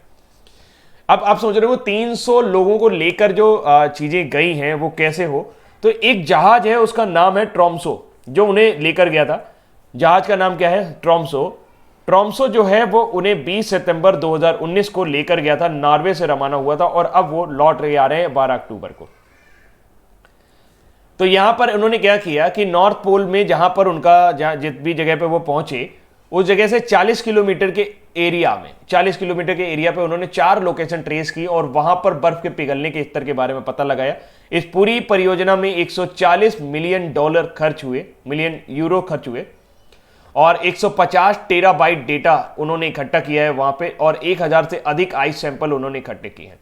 अब आप सोच रहे हो 300 लोगों को लेकर जो चीजें गई हैं वो कैसे हो? तो एक जहाज है, उसका नाम है ट्रॉम्सो, जो उन्हें लेकर गया था। जहाज का नाम क्या है? ट्रॉम्सो। ट्रॉम्सो जो है वो उन्हें 20 सितंबर 2019 को लेकर गया था, नॉर्वे से रवाना हुआ था, और अब वो लौट रहे आ रहे हैं 12 अक्टूबर को। तो यहां पर उन्होंने क्या किया कि नॉर्थ पोल में जहां पर उनका जिस भी जगह पे वो पहुंचे उस जगह से 40 किलोमीटर के एरिया में, 40 किलोमीटर के एरिया पे उन्होंने 4 लोकेशन ट्रेस की और वहां पर बर्फ के पिघलने के स्तर के बारे में पता लगाया। इस पूरी परियोजना में 140 मिलियन डॉलर खर्च हुए, मिलियन यूरो खर्च हुए, और 150 टेराबाइट डेटा उन्होंने इकट्ठा किया है वहां पे, और 1000 से अधिक आइस सैंपल उन्होंने इकट्ठे किए हैं।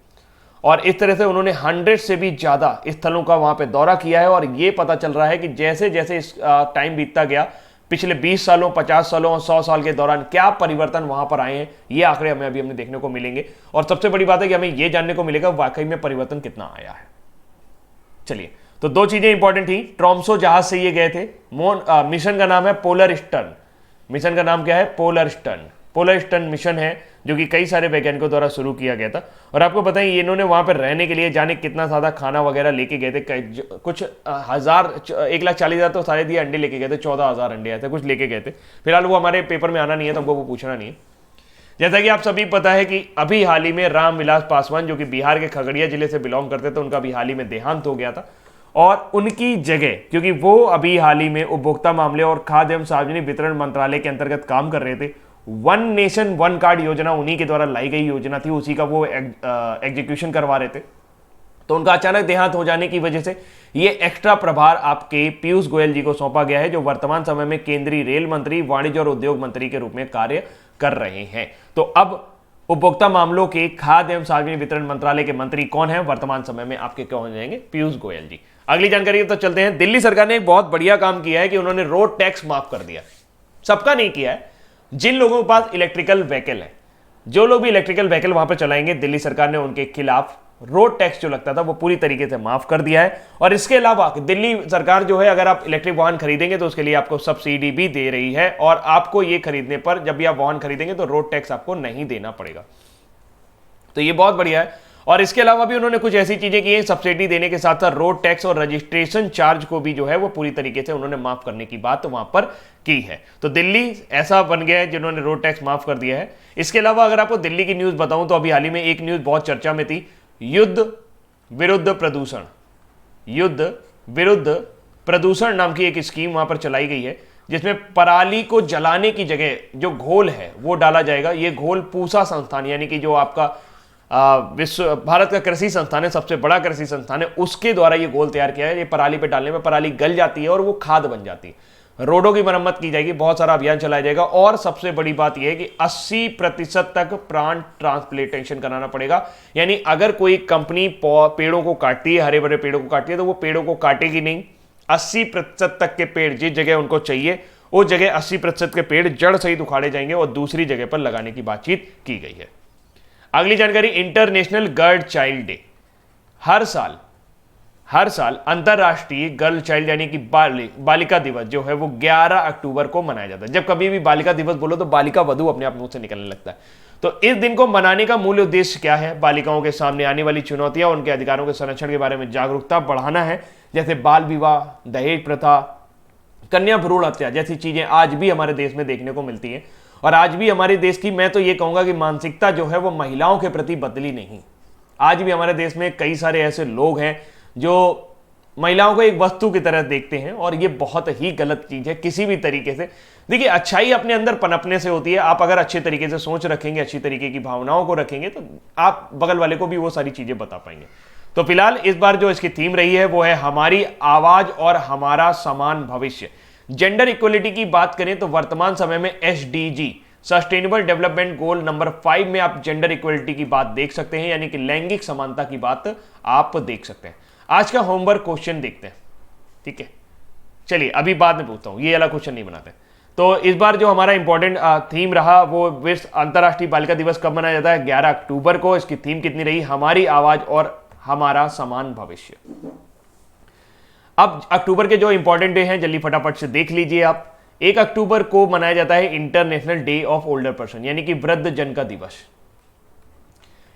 और इस तरह से उन्होंने 100 से भी ज्यादा स्थलों का वहां पे दौरा किया है, और ये पता चल रहा है कि जैसे जैसे इस टाइम बीतता गया, पिछले 20 सालों, 50 सालों और 100 साल के दौरान क्या परिवर्तन वहां पर आए हैं, ये आंकड़े हमें अभी देखने को मिलेंगे। और सबसे बड़ी बात है कि हमें यह जानने को मिलेगा वाकई में परिवर्तन कितना आया है। चलिए, तो 2 चीजें इंपॉर्टेंट थी। ट्रॉम्सो जहाज से ये गए थे। मिशन का नाम है पोलर स्टर्न। मिशन का नाम क्या है? Polar stern. Polar stern mission है जो कि कई सारे वैज्ञानिकों द्वारा शुरू किया गया था। और आपको बताएं, ये इन्होंने वहां पर रहने के लिए जाने कितना ज्यादा खाना वगैरह लेके गए थे। कुछ 1,40,000 तो शायद ये अंडे लेके गए थे, 14,000 अंडे आए थे, कुछ लेके गए थे। फिलहाल वो हमारे पेपर में आना नहीं है, तो हमको वो पूछना नहीं है। जैसा कि आप सभी पता है कि अभी हाल ही में रामविलास पासवान, जो कि बिहार के खगड़िया जिले से बिलोंग करते थे, उनका भी हाल ही में देहांत हो गया था। और उनकी जगह, क्योंकि वो अभी हाल ही में उपभोक्ता मामले और खाद्य एवं सार्वजनिक वितरण मंत्रालय के अंतर्गत काम कर रहे थे। वन नेशन वन कार्ड योजना उन्हीं के द्वारा लाई गई योजना थी, उसी का वो एग्जीक्यूशन करवा रहे थे। तो उनका अचानक देहांत हो जाने की वजह से ये एक्स्ट्रा प्रभार आपके पीयूष गोयल जी को सौंपा गया है, जो वर्तमान समय में केंद्रीय रेल मंत्री, वाणिज्य और उद्योग मंत्री के रूप में कार्य कर रहे हैं। तो अब उपभोक्ता मामलों के खाद्य एवं सार्वजनिक वितरण मंत्रालय के मंत्री कौन है वर्तमान समय में आपके क्या हो जाएंगे? पीयूष गोयल जी। अगली जानकारी तो चलते हैं। दिल्ली सरकार ने एक बहुत बढ़िया काम किया है कि उन्होंने रोड टैक्स माफ कर दिया। सबका नहीं किया है, जिन लोगों के पास इलेक्ट्रिकल व्हीकल है, जो लोग भी इलेक्ट्रिकल व्हीकल वहां पर चलाएंगे, दिल्ली सरकार ने उनके खिलाफ रोड टैक्स जो लगता था वो पूरी तरीके से माफ कर दिया है। और इसके अलावा दिल्ली सरकार जो है, अगर आप इलेक्ट्रिक वाहन खरीदेंगे तो उसके लिए आपको सब्सिडी भी दे रही है, और आपको ये खरीदने पर, जब भी आप वाहन खरीदेंगे तो रोड टैक्स आपको नहीं देना पड़ेगा। तो ये बहुत बढ़िया है। और इसके अलावा भी उन्होंने कुछ ऐसी चीजें की हैं, सब्सिडी देने के साथ साथ रोड टैक्स और रजिस्ट्रेशन चार्ज को भी जो है वो पूरी तरीके से उन्होंने माफ करने की बात वहां पर की है। तो दिल्ली ऐसा बन गया है जिन्होंने रोड टैक्स माफ कर दिया है। इसके अलावा अगर आपको दिल्ली की न्यूज बताऊं तो अभी हाल ही में एक न्यूज बहुत चर्चा में थी, युद्ध विरुद्ध प्रदूषण। युद्ध विरुद्ध प्रदूषण नाम की एक स्कीम वहां पर चलाई गई है, जिसमें पराली को जलाने की जगह जो घोल है वो डाला जाएगा। ये घोल पूसा संस्थान, यानी कि जो आपका विश्व भारत का कृषि संस्थान है, सबसे बड़ा कृषि संस्थान है, उसके द्वारा ये घोल तैयार किया है। ये पराली पे डालने में पराली गल जाती है और वो खाद बन जाती है। रोडों की मरम्मत की जाएगी, बहुत सारा अभियान चलाया जाएगा। और सबसे बड़ी बात यह है कि 80% तक प्लांट ट्रांसप्लांटेशन कराना पड़ेगा। यानी अगर कोई कंपनी पेड़ों को काटती है, हरे भरे पेड़ों को काटती है, तो वो पेड़ों को काटेगी नहीं। 80% तक के पेड़ जिस जगह उनको चाहिए उस जगह 80% के पेड़ जड़ सहित उखाड़े जाएंगे और दूसरी जगह पर लगाने की बातचीत की गई है। अगली जानकारी, इंटरनेशनल गर्ल चाइल्ड डे। हर साल अंतरराष्ट्रीय गर्ल चाइल्ड यानी कि बालिका दिवस जो है वो 11 अक्टूबर को मनाया जाता है। जब कभी भी बालिका दिवस बोलो तो बालिका वधू अपने आप मुंह से निकलने लगता है। तो इस दिन को मनाने का मूल उद्देश्य क्या है? बालिकाओं के सामने आने वाली चुनौतियां, उनके अधिकारों के संरक्षण के बारे में जागरूकता बढ़ाना है। जैसे बाल विवाह, दहेज प्रथा, कन्या भ्रूण हत्या जैसी चीजें आज भी हमारे देश में देखने को मिलती हैं। और आज भी हमारे देश की, मैं तो ये कहूंगा कि मानसिकता जो है वो महिलाओं के प्रति बदली नहीं। आज भी हमारे देश में कई सारे ऐसे लोग हैं जो महिलाओं को एक वस्तु की तरह देखते हैं, और ये बहुत ही गलत चीज है किसी भी तरीके से। देखिए, अच्छाई अपने अंदर पनपने से होती है। आप अगर अच्छे तरीके से सोच रखेंगे, अच्छी तरीके की भावनाओं को रखेंगे, तो आप बगल वाले को भी वो सारी चीजें बता पाएंगे। तो फिलहाल इस बार जो इसकी थीम रही है वो है हमारी आवाज और हमारा समान भविष्य। जेंडर इक्वलिटी की बात करें तो वर्तमान समय में SDG, sustainable development goal number 5 में आप जेंडर इक्वलिटी की बात देख सकते हैं, यानी कि लैंगिक समानता की बात आप देख सकते हैं। आज का होमवर्क क्वेश्चन देखते हैं, ठीक है? चलिए अभी बाद में पूछता हूं, ये वाला क्वेश्चन नहीं बनाते। तो इस बार जो हमारा इंपॉर्टेंट थीम रहा वो विश्व अंतरराष्ट्रीय बालिका दिवस कब मनाया जाता है? 11 अक्टूबर को। इसकी थीम कितनी रही? हमारी आवाज और हमारा समान भविष्य। अब अक्टूबर के जो इंपॉर्टेंट डे हैं जल्दी फटाफट से देख लीजिए आप। 1 अक्टूबर को मनाया जाता है international day of older person, यानी कि वृद्ध जन का दिवस।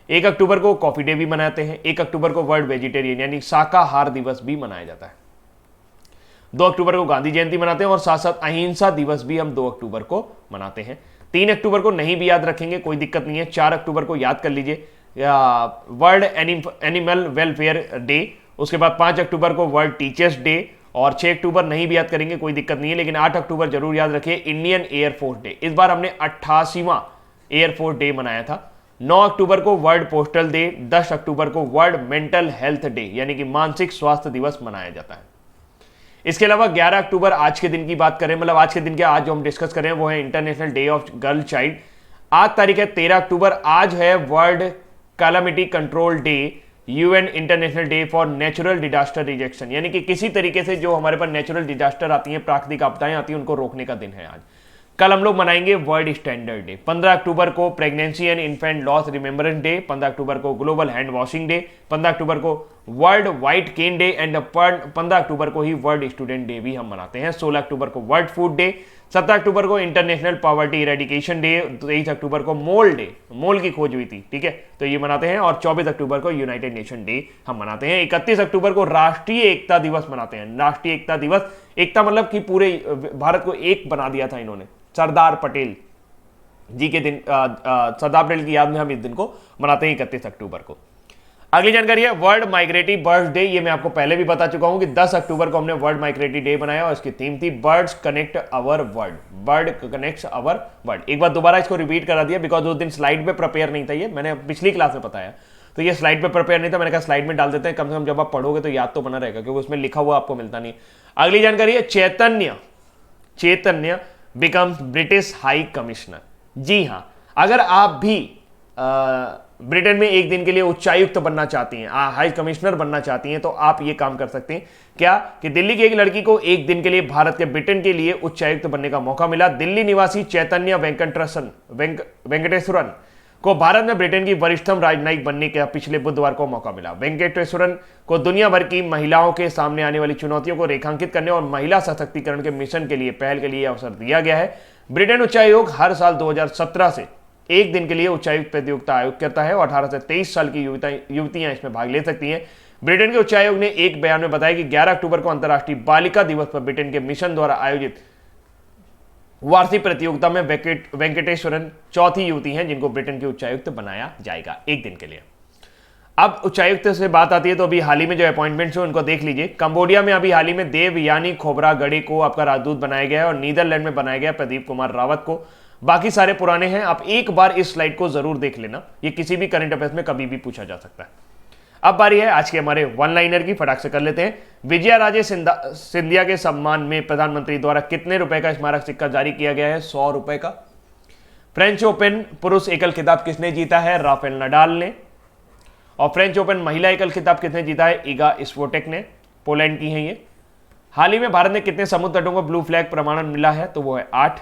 1 अक्टूबर को कॉफी डे भी मनाते हैं। 1 अक्टूबर को वर्ल्ड वेजिटेरियन यानी शाकाहार दिवस भी मनाया जाता है। 2 अक्टूबर को गांधी जयंती मनाते हैं और साथ साथ अहिंसा दिवस भी हम 2 अक्टूबर को मनाते हैं। 3 अक्टूबर को नहीं भी याद रखेंगे कोई दिक्कत नहीं है। 4 अक्टूबर को याद कर लीजिए वर्ल्ड एनिमल वेलफेयर डे। उसके बाद 5 अक्टूबर को वर्ल्ड टीचर्स डे, और 6 अक्टूबर नहीं भी याद करेंगे कोई दिक्कत नहीं है, लेकिन 8 अक्टूबर जरूर याद रखिए इंडियन एयरफोर्स डे। इस बार हमने 88वां एयरफोर्स डे मनाया था। 9 अक्टूबर को वर्ल्ड पोस्टल डे। 10 अक्टूबर को वर्ल्ड मेंटल हेल्थ डे यानी कि मानसिक स्वास्थ्य दिवस मनाया जाता है। इसके अलावा 11 अक्टूबर आज के दिन की बात करें, मतलब आज के दिन के आज जो हम डिस्कस करें वो है international day of girl child. आज तारीख है 13 अक्टूबर। आज है world calamity control day, UN international day for natural disaster rejection, यानी कि किसी तरीके से जो हमारे पास नेचुरल डिजास्टर आती हैं, प्राकृतिक आपदाएं आती हैं, उनको रोकने का दिन है आज। कल हम लोग मनाएंगे वर्ल्ड स्टैंडर्ड डे। 15 अक्टूबर को pregnancy and infant loss remembrance day. 15 अक्टूबर को ग्लोबल हैंड वॉशिंग डे। 15 अक्टूबर को world white cane day and 15 अक्टूबर को ही वर्ल्ड स्टूडेंट डे भी हम मनाते हैं। 16 अक्टूबर को वर्ल्ड फूड डे। 17 अक्टूबर को इंटरनेशनल पॉवर्टी इरेडिकेशन डे। 23 अक्टूबर को मोल डे, मोल की खोज हुई थी, ठीक है, तो ये मनाते हैं। और 24 अक्टूबर को यूनाइटेड नेशन डे हम मनाते हैं। 31 अक्टूबर को राष्ट्रीय एकता दिवस मनाते हैं। राष्ट्रीय एकता दिवस, एकता मतलब कि पूरे भारत को एक बना दिया था इन्होंने, सरदार पटेल जी के दिन। सरदार पटेल की याद में हम इस दिन को मनाते हैं 31 अक्टूबर को। अगली जानकारी है वर्ल्ड माइग्रेटरी बर्ड्स डे। ये मैं आपको पहले भी बता चुका हूं कि 10 अक्टूबर को हमने वर्ल्ड माइग्रेटरी डे बनाया और इसकी थीम थी birds connect our world. Bird connects our world. एक बार दोबारा इसको रिपीट करा दिया बिकॉज उस दिन स्लाइड पे प्रिपेयर नहीं था, ये मैंने पिछली क्लास में बताया, तो ये स्लाइड पे प्रिपेयर नहीं था, मैंने कहा स्लाइड में डाल देते हैं, कम से कम जब आप पढ़ोगे तो याद तो बना रहेगा, क्योंकि उसमें लिखा हुआ आपको मिलता नहीं। अगली जानकारी है चैतन्य बिकम्स ब्रिटिश हाई कमिश्नर। जी हां, अगर आप भी ब्रिटेन में एक दिन के लिए उच्चायुक्त बनना चाहती हैं, हाई कमिश्नर बनना चाहती हैं, तो आप ये काम कर सकते हैं। क्या कि दिल्ली की एक लड़की को एक दिन के लिए भारत के ब्रिटेन के लिए उच्चायुक्त बनने का मौका मिला। दिल्ली निवासी चैतन्य वेंकटेश्वरन को भारत में ब्रिटेन की वरिष्ठतम राजनयिक बनने का पिछले बुधवार को मौका मिला। वेंकटेश्वरन को दुनिया भर की महिलाओं के सामने आने वाली चुनौतियों को रेखांकित करने और महिला सशक्तिकरण के मिशन के लिए पहल के लिए अवसर दिया गया है। ब्रिटेन उच्चायोग हर साल 2017 से एक दिन के लिए उच्चायुक्त प्रतियोगिता आयोजित करता है और 18 से 23 साल की युवतियां इसमें भाग ले सकती हैं। ब्रिटेन के उच्चायोग ने एक बयान में बताया कि 11 अक्टूबर को अंतर्राष्ट्रीय बालिका दिवस पर ब्रिटेन के मिशन द्वारा आयोजित वार्षिक प्रतियोगिता में वेंकटेश्वरन चौथी युवती हैं जिनको ब्रिटेन के उच्चायुक्त बनाया जाएगा एक दिन के लिए। अब उच्चायुक्त से बात आती है तो अभी हाल ही में जो अपॉइंटमेंट्स हैं उनको देख लीजिए। कंबोडिया में अभी हाल ही में देवयानी खोबरागड़े को आपका राजदूत बनाया गया है और नीदरलैंड में बनाया गया प्रदीप कुमार रावत को। बाकी सारे पुराने हैं। आप एक बार इस स्लाइड को जरूर देख लेना, ये किसी भी करंट अफेयर्स में कभी भी पूछा जा सकता है। अब बारी है आज के हमारे वन लाइनर की, फटाक से कर लेते हैं। विजया राजे सिंधिया के सम्मान में प्रधानमंत्री द्वारा कितने रुपए का स्मारक सिक्का जारी किया गया है? 100 रुपए का। फ्रेंच ओपन पुरुष एकल खिताब किसने जीता है? राफेल नडाल ने। और फ्रेंच ओपन महिला एकल खिताब किसने जीता है? इगा स्विएटेक ने, पोलैंड की है ये। हाल ही में भारत ने कितने समुद्र तटों को ब्लू फ्लैग प्रमाणन मिला है? तो वो है 8।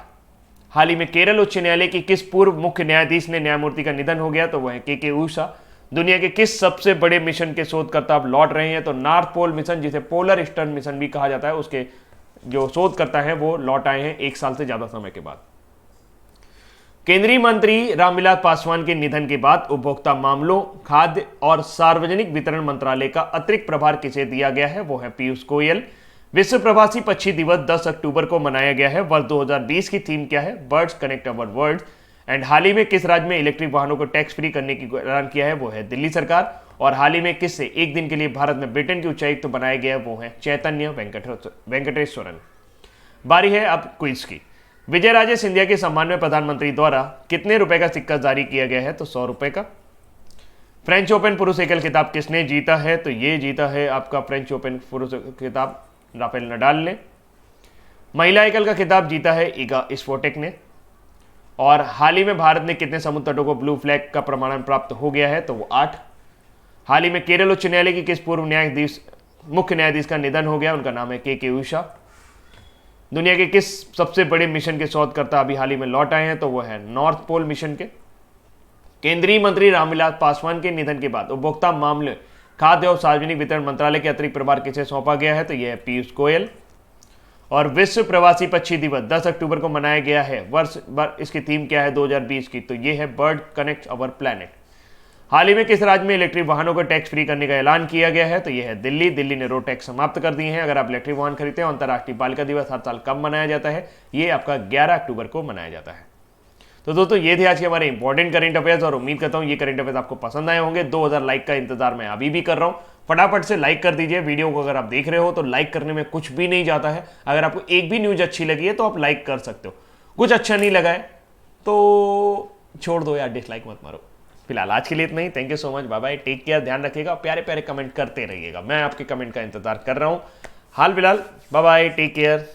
हाल ही में केरल उच्च न्यायालय की किस पूर्व मुख्य न्यायाधीश ने न्यायमूर्ति का निधन हो गया? तो वह है के ऊषा। दुनिया के किस सबसे बड़े मिशन के शोधकर्ता अब लौट रहे हैं? तो नॉर्थ पोल मिशन, जिसे पोलर ईस्टर्न मिशन भी कहा जाता है, उसके जो शोधकर्ता हैं वो लौट आए हैं 1 साल से ज्यादा समय के बाद। केंद्रीय मंत्री रामविलास पासवान के निधन के बाद उपभोक्ता मामलों, खाद्य और सार्वजनिक वितरण मंत्रालय का अतिरिक्त प्रभार किसे दिया गया है? वो है पीयूष गोयल। विश्व प्रवासी पक्षी दिवस 10 अक्टूबर को मनाया गया है। वर्ष 2020 की थीम क्या है? Birds connect our world. And हाल ही में किस राज्य में इलेक्ट्रिक वाहनों को टैक्स फ्री करने की ऐलान किया है? वो है दिल्ली सरकार। और हाल ही में किससे एक दिन के लिए भारत में ब्रिटेन के उच्चायुक्त तो बनाया गया है? वो है चैतन्य वेंकटेश्वरन। बारी है अब क्विज की। विजय राजे सिंधिया के सम्मान में प्रधानमंत्री द्वारा कितने रुपए का सिक्का जारी किया गया है? तो 100 रुपए का। फ्रेंच ओपन पुरुष एकल खिताब किसने जीता है? तो ये जीता है आपका फ्रेंच ओपन पुरुष खिताब राफेल नडाल ने। महिला एकल का खिताब जीता है इगा स्विएटेक ने। और हाल ही में भारत ने कितने समुद्र तटों को ब्लू फ्लैग का प्रमाणन प्राप्त हो गया है? तो वो 8। हाल ही में केरल उच्च न्यायालय की किस पूर्व मुख्य न्यायाधीश का निधन हो गया? उनका नाम है के ऊषा। दुनिया के किस सबसे बड़े मिशन के शोधकर्ता अभी हाल ही में लौट आए हैं? तो वो है नॉर्थ पोल मिशन के। केंद्रीय मंत्री रामविलास पासवान के निधन के बाद उपभोक्ता मामले, खाद्य और सार्वजनिक वितरण मंत्रालय के अतिरिक्त प्रभार किसे सौंपा गया है? तो यह है पीयूष गोयल। और विश्व प्रवासी पक्षी दिवस 10 अक्टूबर को मनाया गया है। वर्ष भर इसकी थीम क्या है 2020 की? तो ये है बर्ड कनेक्ट अवर प्लैनेट। हाल ही में किस राज्य में इलेक्ट्रिक वाहनों को टैक्स फ्री करने का ऐलान किया गया है? तो यह है दिल्ली। दिल्ली ने रोड टैक्स समाप्त कर दिए हैं। अगर आप इलेक्ट्रिक वाहन खरीदते हैं। अंतर्राष्ट्रीय बालिका दिवस हर साल कब मनाया जाता है? ये आपका 11 अक्टूबर को मनाया जाता है। तो दोस्तों ये थे आज के हमारे इंपॉर्टेंट करंट अफेयर्स और उम्मीद करता हूँ ये करंट अफेयर्स आपको पसंद आए होंगे। 2000 लाइक का इंतजार मैं अभी भी कर रहा हूँ। फटाफट से लाइक कर दीजिए वीडियो को। अगर आप देख रहे हो तो लाइक करने में कुछ भी नहीं जाता है। अगर आपको एक भी न्यूज अच्छी लगी है तो आप लाइक कर सकते हो। कुछ अच्छा नहीं लगा है तो छोड़ दो यार, डिसलाइक मत मारो। फिलहाल आज के लिए इतना ही। Thank you so much, bye bye, take care, ध्यान रखिएगा। प्यारे प्यारे कमेंट करते रहिएगा, मैं आपके कमेंट का इंतजार कर रहा हूँ। हाल फिलहाल बाय बाय, टेक केयर।